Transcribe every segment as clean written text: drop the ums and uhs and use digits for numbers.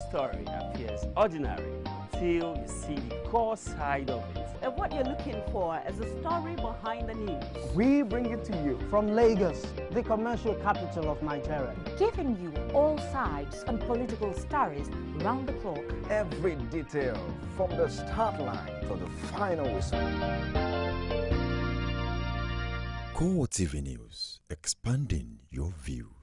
story appears ordinary until you see the core side of it. And what you're looking for is the story behind the news. We bring it to you from Lagos, the commercial capital of Nigeria. Giving you all sides and political stories round the clock. Every detail from the start line to the final whistle. CoreTV News, expanding your view.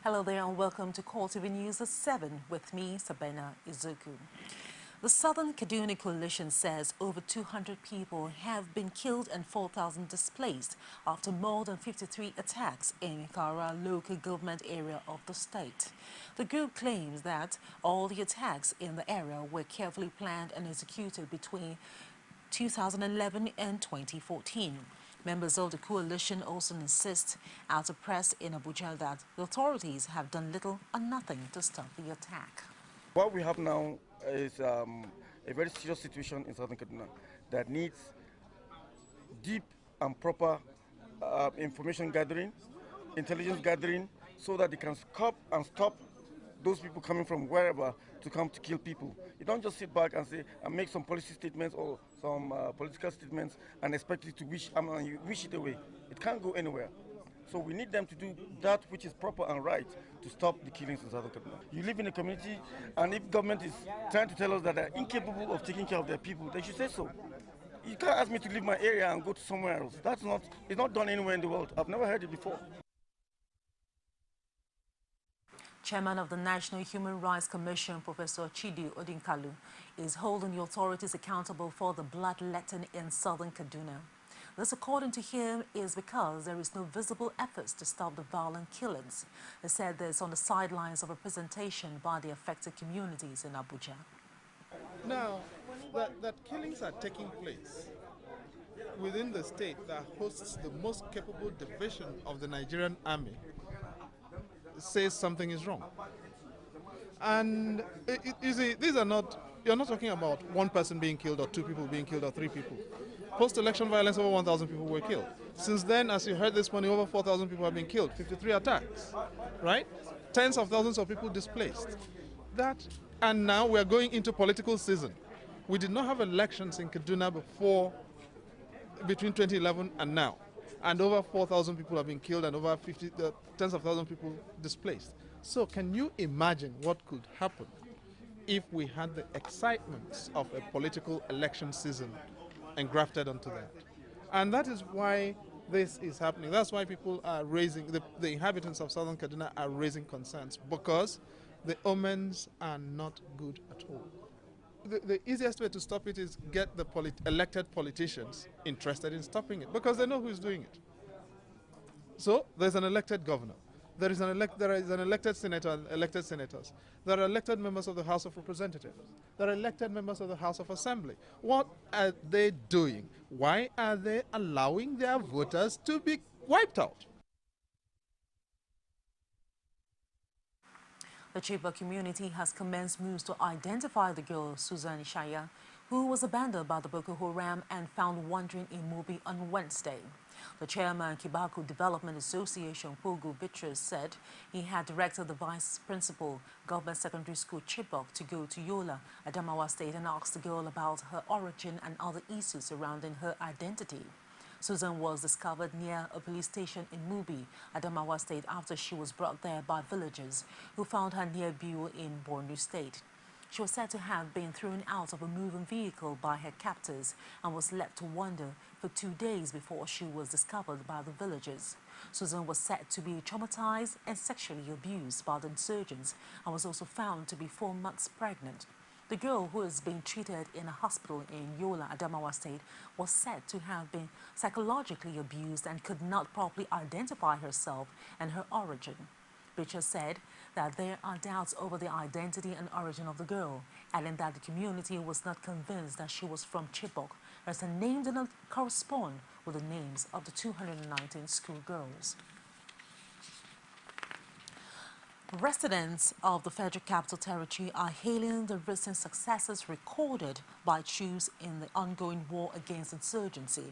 Hello there and welcome to CoreTV News at 7 with me, Sabina Izuku. The Southern Kaduna Coalition says over 200 people have been killed and 4,000 displaced after more than 53 attacks in Kara local government area of the state. The group claims that all the attacks in the area were carefully planned and executed between 2011 and 2014. Members of the coalition also insist at a press in Abuja that the authorities have done little or nothing to stop the attack. What we have now is a very serious situation in Southern Kaduna that needs deep and proper information gathering, intelligence gathering, so that they can stop those people coming from wherever to come to kill people. You don't just sit back and say and make some policy statements or some political statements and expect it to wish it away. It can't go anywhere. So we need them to do that which is proper and right to stop the killings in Southern Kaduna. You live in a community, and if government is trying to tell us that they're incapable of taking care of their people, they should say so. You can't ask me to leave my area and go to somewhere else. It's not done anywhere in the world. I've never heard it before. Chairman of the National Human Rights Commission, Professor Chidi Odinkalu, is holding the authorities accountable for the bloodletting in Southern Kaduna. This, according to him, is because there is no visible efforts to stop the violent killings. He said this on the sidelines of a presentation by the affected communities in Abuja. Now, that killings are taking place within the state that hosts the most capable division of the Nigerian army says something is wrong. And you see, you're not talking about one person being killed or two people being killed or three people. Post-election violence, over 1,000 people were killed. Since then, as you heard this morning, over 4,000 people have been killed, 53 attacks, right? Tens of thousands of people displaced. And now we're going into political season. We did not have elections in Kaduna between 2011 and now. And over 4,000 people have been killed and over tens of thousands of people displaced. So can you imagine what could happen if we had the excitements of a political election season engrafted onto that? And that is why this is happening. That's why people are raising, the inhabitants of Southern Kaduna are raising concerns, because the omens are not good at all. The easiest way to stop it is get the elected politicians interested in stopping it, because they know who is doing it. So there's an elected governor. There is an elected senator and elected senators. There are elected members of the House of Representatives. There are elected members of the House of Assembly. What are they doing? Why are they allowing their voters to be wiped out? The Chibok community has commenced moves to identify the girl, Susan Ishaya, who was abandoned by the Boko Haram and found wandering in Mobi on Wednesday. The chairman, Kibaku Development Association, Pogo Bitrus, said he had directed the vice principal, Government Secondary School Chibok, to go to Yola, Adamawa State, and ask the girl about her origin and other issues surrounding her identity. Susan was discovered near a police station in Mubi, Adamawa State, after she was brought there by villagers who found her near Biu in Borno State. She was said to have been thrown out of a moving vehicle by her captors and was left to wander for 2 days before she was discovered by the villagers. Susan was said to be traumatized and sexually abused by the insurgents and was also found to be 4 months pregnant. The girl, who is being treated in a hospital in Yola, Adamawa State, was said to have been psychologically abused and could not properly identify herself and her origin. Bichir said that there are doubts over the identity and origin of the girl, adding that the community was not convinced that she was from Chibok, as her name did not correspond with the names of the 219 schoolgirls. Residents of the Federal Capital Territory are hailing the recent successes recorded by troops in the ongoing war against insurgency.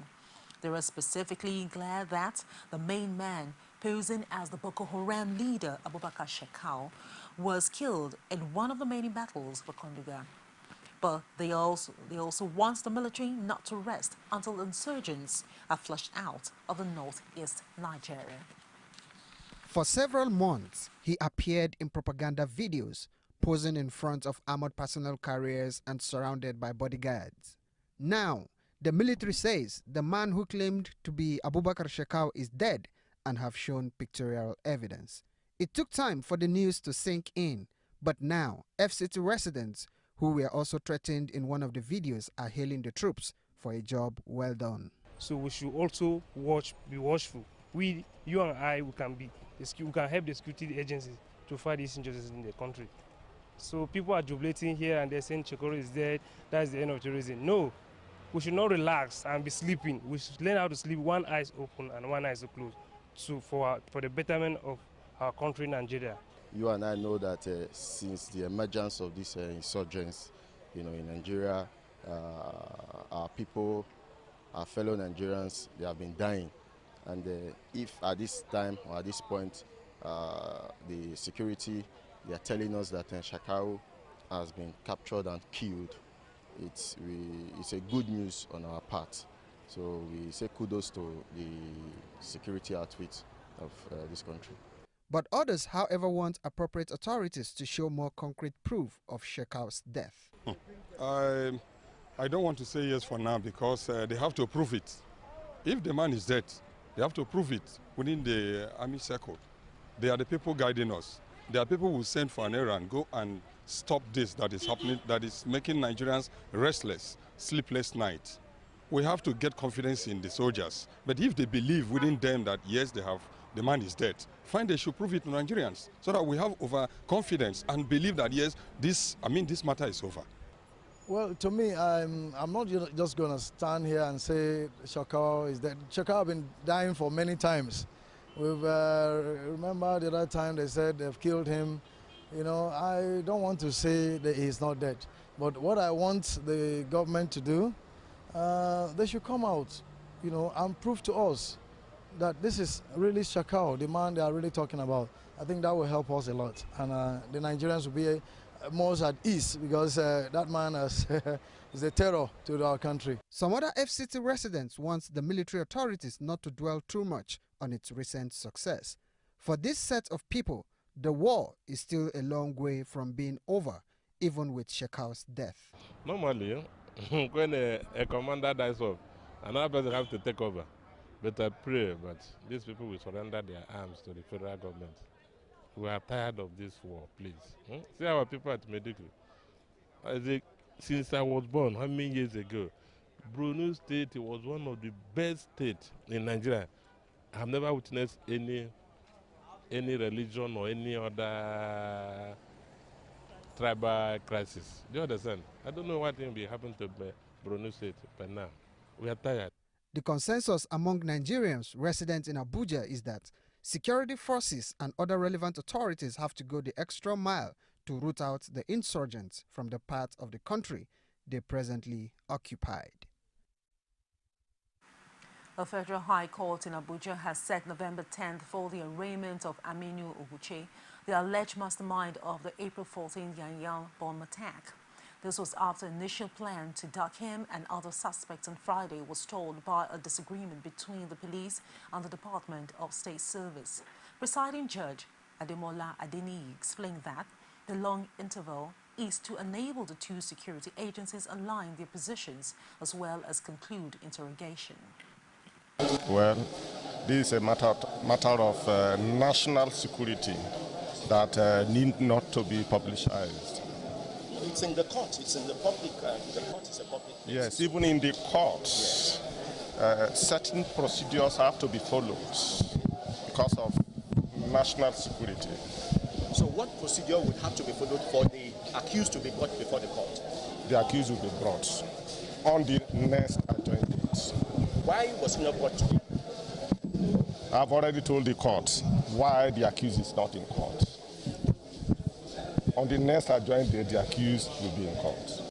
They are specifically glad that the main man posing as the Boko Haram leader, Abubakar Shekau, was killed in one of the many battles for Konduga. But they also want the military not to rest until insurgents are flushed out of the northeast Nigeria. For several months, he appeared in propaganda videos, posing in front of armored personnel carriers and surrounded by bodyguards. Now, the military says the man who claimed to be Abubakar Shekau is dead and have shown pictorial evidence. It took time for the news to sink in, but now FCT residents who were also threatened in one of the videos are hailing the troops for a job well done. So we should also be watchful. You and I, we can help the security agencies to fight these injustices in the country. So people are jubilating here and they're saying Chokoro is dead, that's the end of terrorism. No, we should not relax and be sleeping. We should learn how to sleep one eye open and one eye closed for the betterment of our country, Nigeria. You and I know that since the emergence of these insurgents, in Nigeria, our people, our fellow Nigerians, they have been dying. And if at this time or at this point, the security, they are telling us that Shekau has been captured and killed, it's a good news on our part. So we say kudos to the security outfit of this country. But others, however, want appropriate authorities to show more concrete proof of Shekau's death. I don't want to say yes for now because they have to prove it. If the man is dead, they have to prove it within the army circle. They are the people guiding us. They are people who send for an errand, go and stop this that is happening, that is making Nigerians restless, sleepless nights. We have to get confidence in the soldiers. But if they believe within them that yes, the man is dead, fine, they should prove it to Nigerians so that we have overconfidence and believe that yes, this matter is over. Well, to me, I'm not just going to stand here and say Shekau is dead. Shekau has been dying for many times. We've remember the other time they said they've killed him. I don't want to say that he's not dead. But what I want the government to do, they should come out, and prove to us that this is really Shekau, the man they are really talking about. I think that will help us a lot. And the Nigerians will be more at ease because that man is a terror to our country. Some other FCT residents want the military authorities not to dwell too much on its recent success. For this set of people, the war is still a long way from being over, even with Shekau's death. Normally, when a commander dies off, another person has to take over. But I pray that these people will surrender their arms to the federal government. We are tired of this war, please. See our people at Medical. Since I was born, how many years ago, Borno State was one of the best states in Nigeria. I have never witnessed any religion or any other tribal crisis. Do you understand? I don't know what will be happening to Borno State by now. We are tired. The consensus among Nigerians residents in Abuja is that security forces and other relevant authorities have to go the extra mile to root out the insurgents from the part of the country they presently occupied. A federal high court in Abuja has set November 10th for the arraignment of Aminu Oguche, the alleged mastermind of the April 14 Yanyan bomb attack. This was after initial plan to duck him and other suspects on Friday was stalled by a disagreement between the police and the Department of State Service. Presiding Judge Ademola Adeniyi explained that the long interval is to enable the two security agencies align their positions as well as conclude interrogation. Well, this is a matter of national security that need not to be publicized. It's in the court. It's in the public. The court is a public place. Yes, even in the courts, certain procedures have to be followed because of national security. So what procedure would have to be followed for the accused to be brought before the court? The accused will be brought on the next adjourned date. Why was he not brought today? I've already told the court why the accused is not in court. On the next adjourned date, the accused will be in court.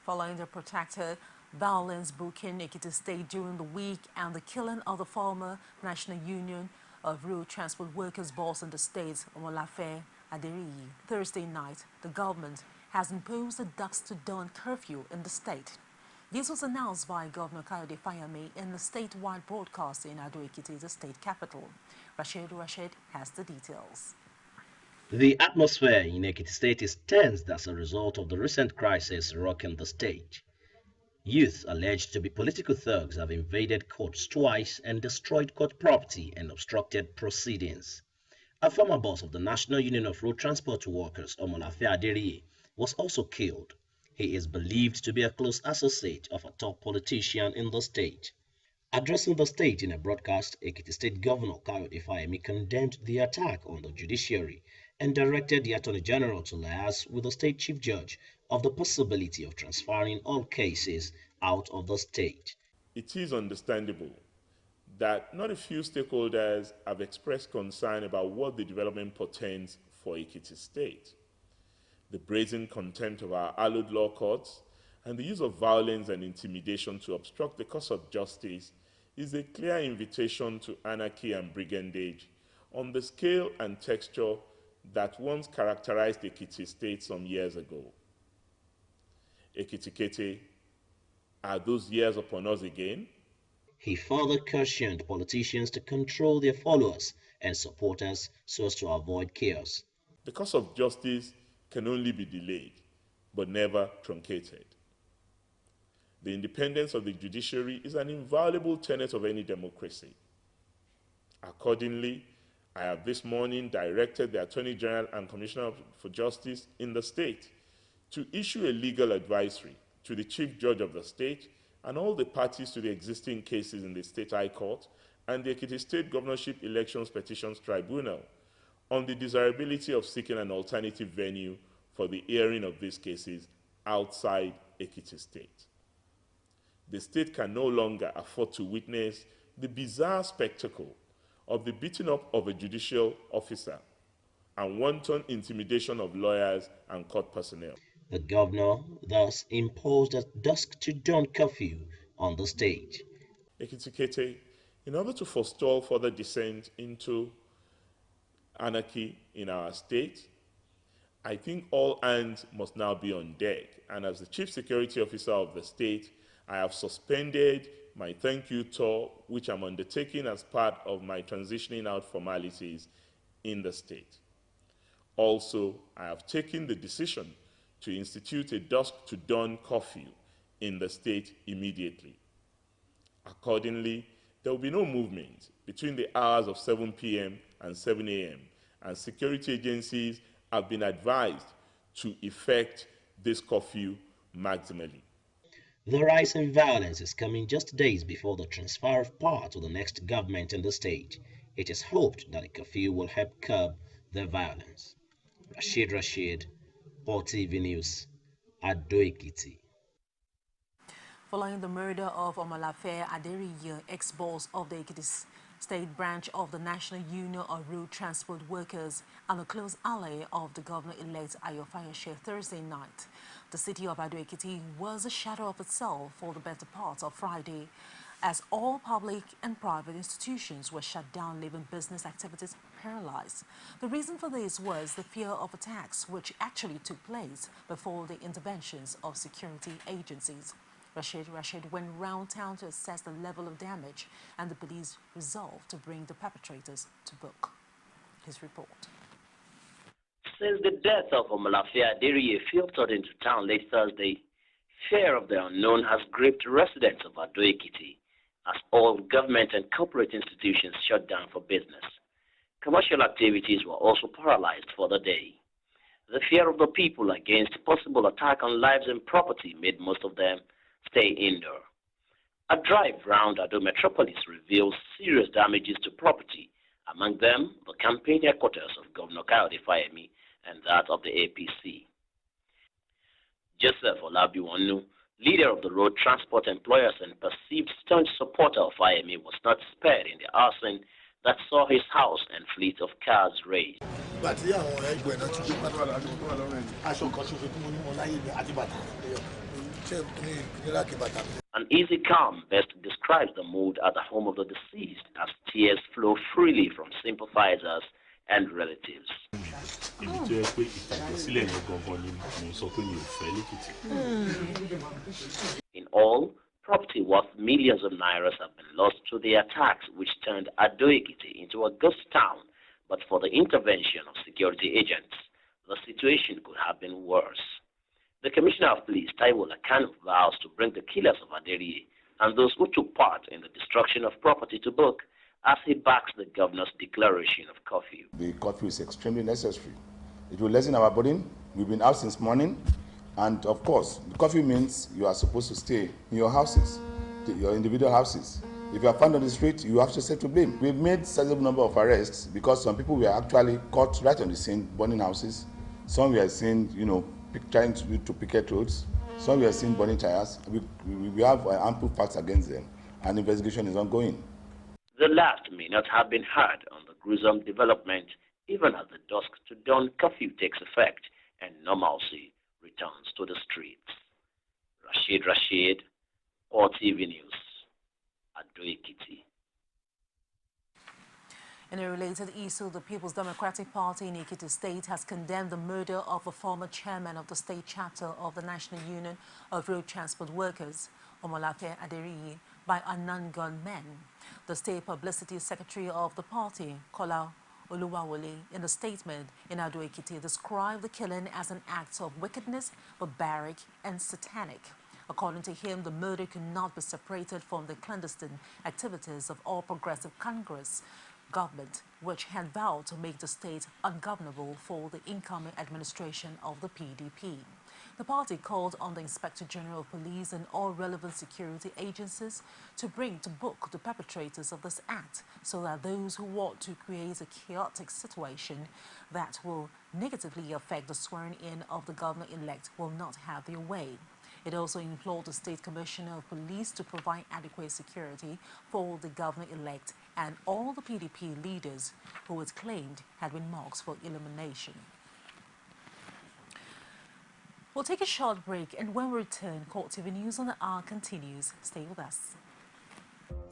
Following the protracted violence broken Ekiti State during the week and the killing of the former National Union of Road Transport Workers boss in the state, Omolafe Aderiyi, Thursday night, the government has imposed a dusk to dawn curfew in the state. This was announced by Governor Kayode Fayemi in the statewide broadcast in Ado-Ekiti, the state capital. Rashid has the details. The atmosphere in Ekiti State is tense as a result of the recent crisis rocking the state. Youth alleged to be political thugs have invaded courts twice and destroyed court property and obstructed proceedings. A former boss of the National Union of Road Transport Workers, Omolafe Aderiyi, was also killed. He is believed to be a close associate of a top politician in the state. Addressing the state in a broadcast, Ekiti State Governor Kayode Fayemi condemned the attack on the judiciary and directed the Attorney General to liaise with the State Chief Judge of the possibility of transferring all cases out of the state. It is understandable that not a few stakeholders have expressed concern about what the development portends for Ekiti State. The brazen contempt of our hallowed law courts and the use of violence and intimidation to obstruct the course of justice is a clear invitation to anarchy and brigandage on the scale and texture that once characterized Ekiti State some years ago. Ekiti-Kete, are those years upon us again? He further cautioned politicians to control their followers and supporters so as to avoid chaos. The course of justice can only be delayed, but never truncated. The independence of the judiciary is an invaluable tenet of any democracy. Accordingly, I have this morning directed the Attorney General and Commissioner for Justice in the state to issue a legal advisory to the Chief Judge of the state and all the parties to the existing cases in the State High Court and the Ekiti State Governorship Elections Petitions Tribunal on the desirability of seeking an alternative venue for the hearing of these cases outside Ekiti State. The state can no longer afford to witness the bizarre spectacle of the beating up of a judicial officer and wanton intimidation of lawyers and court personnel. The governor thus imposed a dusk-to-dawn curfew on the state. Ekiti-Kete, in order to forestall further descent into anarchy in our state, I think all hands must now be on deck. And as the Chief Security Officer of the state, I have suspended my thank you tour, which I'm undertaking as part of my transitioning out formalities in the state. Also, I have taken the decision to institute a dusk-to-dawn curfew in the state immediately. Accordingly, there will be no movement between the hours of 7 p.m. and 7 a.m., and security agencies have been advised to effect this curfew maximally. The rise in violence is coming just days before the transfer of power to the next government in the state. It is hoped that a curfew will help curb the violence. Rashid, CoreTV News, Ado-Ekiti. Following the murder of Omolafe Aderiyi, ex-boss of the Ekiti State branch of the National Union of Road Transport Workers and a close ally of the governor-elect Ayo Fayose Thursday night, the city of Ado-Ekiti was a shadow of itself for the better part of Friday, as all public and private institutions were shut down, leaving business activities paralyzed. The reason for this was the fear of attacks, which actually took place before the interventions of security agencies. Rashid went round town to assess the level of damage, and the police resolved to bring the perpetrators to book. His report. Since the death of Omolafe Aderiyi filtered into town late Thursday, fear of the unknown has gripped residents of Ado-Ekiti as all government and corporate institutions shut down for business. Commercial activities were also paralyzed for the day. The fear of the people against possible attack on lives and property made most of them stay indoor. A drive round Ado Metropolis reveals serious damages to property, among them the campaign headquarters of Governor Kayode Fayemi and that of the APC. Joseph Olabiwanu, leader of the Road Transport Employers and perceived staunch supporter of Fayemi, was not spared in the arson that saw his house and fleet of cars razed. An easy calm best describes the mood at the home of the deceased as tears flow freely from sympathizers and relatives. In all, property worth millions of nairas have been lost to the attacks which turned Ado-Ekiti into a ghost town, but for the intervention of security agents, the situation could have been worse. The Commissioner of Police, Taiwo Lakano, vows to bring the killers of Aderiye and those who took part in the destruction of property to book as he backs the governor's declaration of curfew. The curfew is extremely necessary. It will lessen our burden. We've been out since morning. And of course, the curfew means you are supposed to stay in your houses, your individual houses. If you are found on the street, you have to say to blame. We've made a sizable number of arrests because some people were actually caught right on the scene, burning houses. Some we are seen, trying to picket roads. Some we are seen burning tires. We have ample facts against them, and investigation is ongoing. The last may not have been heard on the gruesome development, even as the dusk to dawn curfew takes effect and normalcy returns to the streets. Rashid, CoreTV News, Ado-Ekiti. In a related issue, the People's Democratic Party in Ekiti State has condemned the murder of a former chairman of the state chapter of the National Union of Road Transport Workers, Omolafe Aderiyi, by unarmed gunmen. The State Publicity Secretary of the party, Kola Oluwawole, in a statement in Ado-Ekiti, described the killing as an act of wickedness, barbaric, and satanic. According to him, the murder could not be separated from the clandestine activities of All Progressive Congress government, which had vowed to make the state ungovernable for the incoming administration of the PDP. The party called on the Inspector General of Police and all relevant security agencies to bring to book the perpetrators of this act so that those who want to create a chaotic situation that will negatively affect the swearing-in of the governor-elect will not have their way. It also implored the State Commissioner of Police to provide adequate security for the governor-elect and all the PDP leaders who it claimed had been marked for elimination. We'll take a short break, and when we return, CoreTV News on the Hour continues. Stay with us.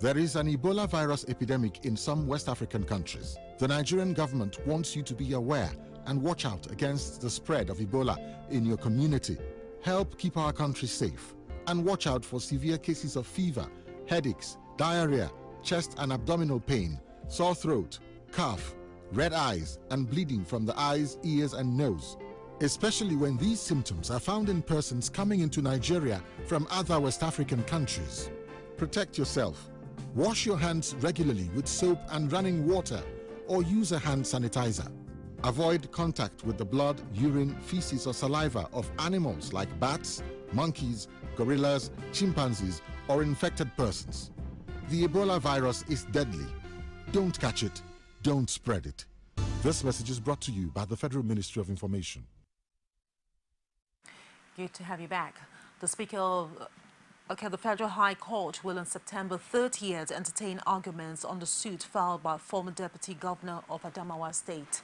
There is an Ebola virus epidemic in some West African countries. The Nigerian government wants you to be aware and watch out against the spread of Ebola in your community. Help keep our country safe and watch out for severe cases of fever, headaches, diarrhea, chest and abdominal pain, sore throat, cough, red eyes, and bleeding from the eyes, ears, and nose, especially when these symptoms are found in persons coming into Nigeria from other West African countries. Protect yourself. Wash your hands regularly with soap and running water, or use a hand sanitizer. Avoid contact with the blood, urine, feces, or saliva of animals like bats, monkeys, gorillas, chimpanzees, or infected persons. The Ebola virus is deadly. Don't catch it. Don't spread it. This message is brought to you by the Federal Ministry of Information. Good to have you back. The Speaker of the Federal High Court will on September 30th entertain arguments on the suit filed by former Deputy Governor of Adamawa State,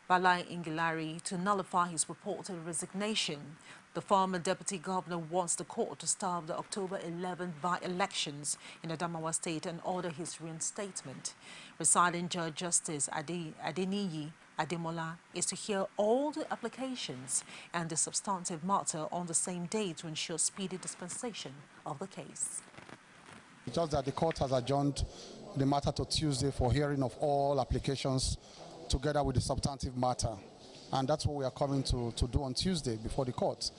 Balai Ingilari, to nullify his purported resignation. The former deputy governor wants the court to stop the October 11 by-elections in Adamawa State and order his reinstatement. Presiding Judge Justice Adeniyi Ademola is to hear all the applications and the substantive matter on the same day to ensure speedy dispensation of the case. Just that the court has adjourned the matter to Tuesday for hearing of all applications together with the substantive matter. And that's what we are coming to do on Tuesday before the court.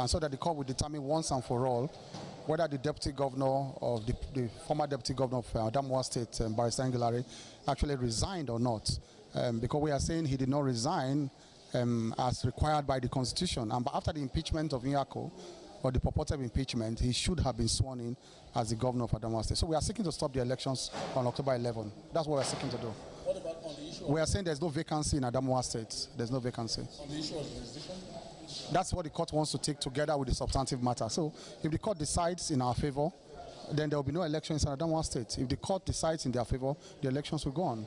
So that the court will determine once and for all whether the deputy governor or the former deputy governor of Adamawa State, Barrister Ngilari, actually resigned or not. Because we are saying he did not resign as required by the Constitution. And after the impeachment of Nyako, or the purported impeachment, he should have been sworn in as the governor of Adamawa State. So we are seeking to stop the elections on October 11. That's what we are seeking to do. What about on the issue? We are saying there's no vacancy in Adamawa State. There's no vacancy. On the issue of jurisdiction? That's what the court wants to take together with the substantive matter. So if the court decides in our favor, then there will be no elections in Adamawa State. If the court decides in their favor, the elections will go on.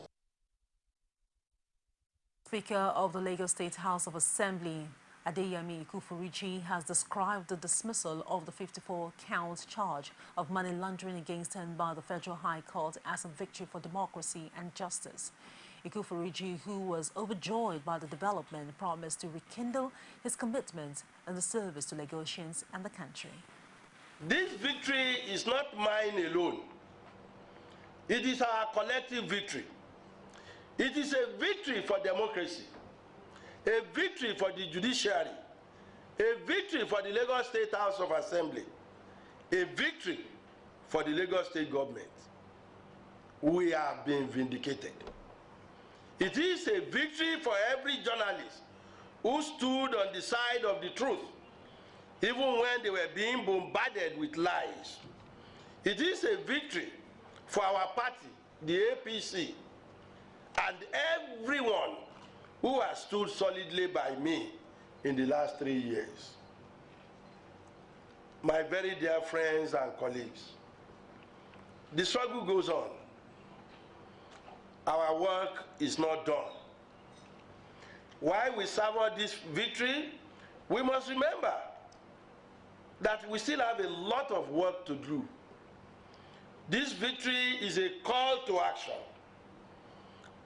Speaker of the Lagos State House of Assembly, Adeyemi Ikufuriji, has described the dismissal of the 54-count charge of money laundering against him by the Federal High Court as a victory for democracy and justice. Ikufuriji, who was overjoyed by the development, promised to rekindle his commitment in the service to Lagosians and the country. This victory is not mine alone. It is our collective victory. It is a victory for democracy, a victory for the judiciary, a victory for the Lagos State House of Assembly, a victory for the Lagos State government. We are being vindicated. It is a victory for every journalist who stood on the side of the truth, even when they were being bombarded with lies. It is a victory for our party, the APC, and everyone who has stood solidly by me in the last 3 years. My very dear friends and colleagues, the struggle goes on. Our work is not done. While we savor this victory, we must remember that we still have a lot of work to do. This victory is a call to action.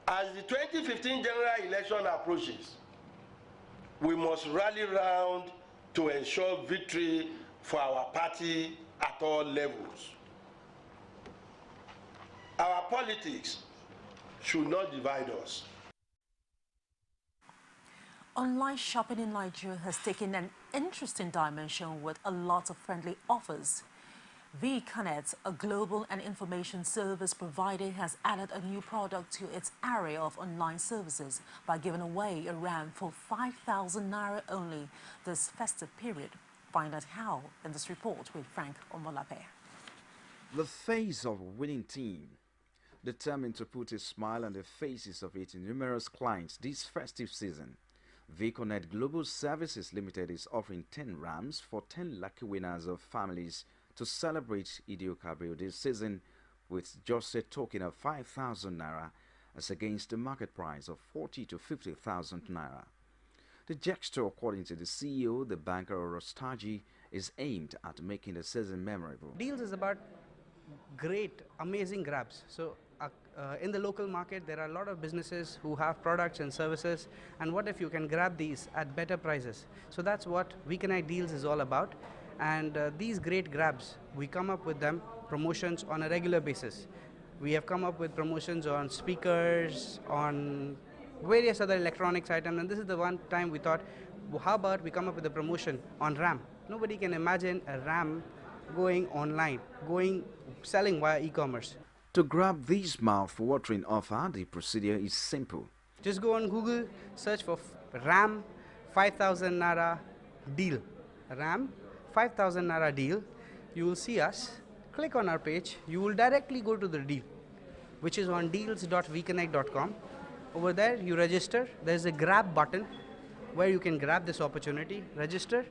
As the 2015 general election approaches, we must rally round to ensure victory for our party at all levels. Our politics should not divide us. Online shopping in Nigeria has taken an interesting dimension with a lot of friendly offers. VConnect, a global and information service provider, has added a new product to its array of online services by giving away a RAM for 5,000 naira only this festive period. Find out how in this report with Frank Omolape. The face of a winning team, determined to put a smile on the faces of its numerous clients this festive season. VConnect Global Services Limited is offering 10 RAMs for 10 lucky winners of families to celebrate Idio Cabrio this season with just a token of 5,000 naira as against the market price of 40 to 50,000 naira. The gesture, according to the CEO, the banker Rostaji, is aimed at making the season memorable. Deals is about great, amazing grabs. So in the local market, there are a lot of businesses who have products and services, and what if you can grab these at better prices? So that's what VConnect Deals is all about. And these great grabs, we come up with them, promotions on a regular basis. We have come up with promotions on speakers, on various other electronics items, and this is the one time we thought, well, how about we come up with a promotion on RAM? Nobody can imagine a RAM going online, selling via e-commerce. To grab this mouth-watering offer, the procedure is simple. Just go on Google, search for RAM 5,000 naira deal. RAM 5,000 naira deal. You will see us. Click on our page. You will directly go to the deal, which is on deals.vconnect.com. Over there, you register. There's a grab button where you can grab this opportunity. Register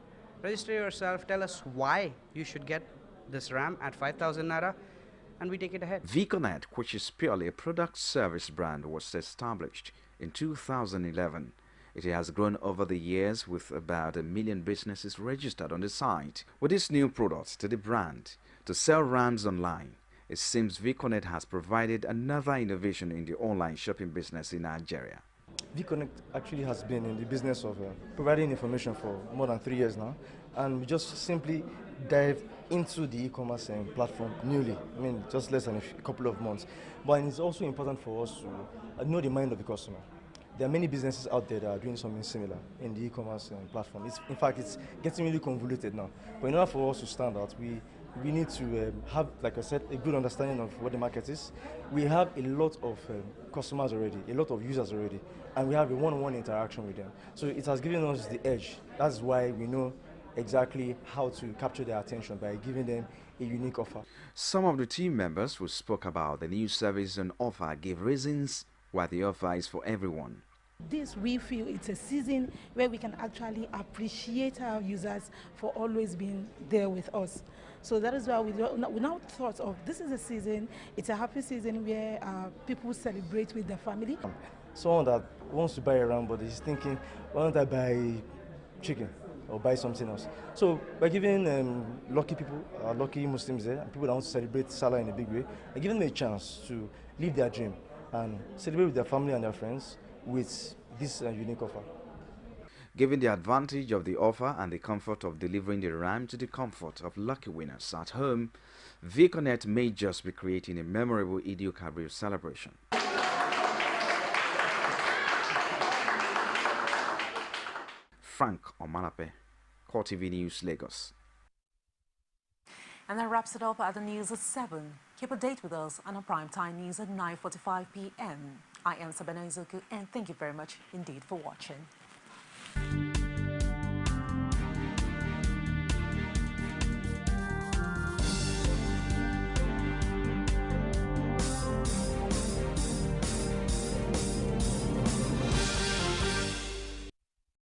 yourself. Tell us why you should get this RAM at 5,000 naira, and we take it ahead. VConnect, which is purely a product service brand, was established in 2011. It has grown over the years with about 1 million businesses registered on the site. With this new product to the brand, to sell RAMs online, it seems VConnect has provided another innovation in the online shopping business in Nigeria. VConnect actually has been in the business of providing information for more than 3 years now, and we just simply dived into the e-commerce platform newly. I mean, just less than a couple of months. But it's also important for us to know the mind of the customer. There are many businesses out there that are doing something similar in the e-commerce platform. In fact, it's getting really convoluted now. But in order for us to stand out, we need to have, like I said, a good understanding of what the market is. We have a lot of customers already, a lot of users already, and we have a one-on-one interaction with them. So it has given us the edge. That's why we know exactly how to capture their attention by giving them a unique offer. Some of the team members who spoke about the new service and offer gave reasons why the offer is for everyone. This, we feel it's a season where we can actually appreciate our users for always being there with us. So that is why we now thought of this is a season, it's a happy season where people celebrate with their family. someone that wants to buy a ram, but is thinking, why don't I buy chicken or buy something else? So by giving lucky people, lucky Muslims there, and people that want to celebrate Salah in a big way, I give them a chance to live their dream and celebrate with their family and their friends with this unique offer. Given the advantage of the offer and the comfort of delivering the ram to the comfort of lucky winners at home, VConnect may just be creating a memorable Eid al-Kabir celebration. Frank Omalape, CoreTV News, Lagos. And that wraps it up at the news at 7. Keep a date with us on our primetime news at 9:45 p.m. I am Sabina Izuku, and thank you very much indeed for watching.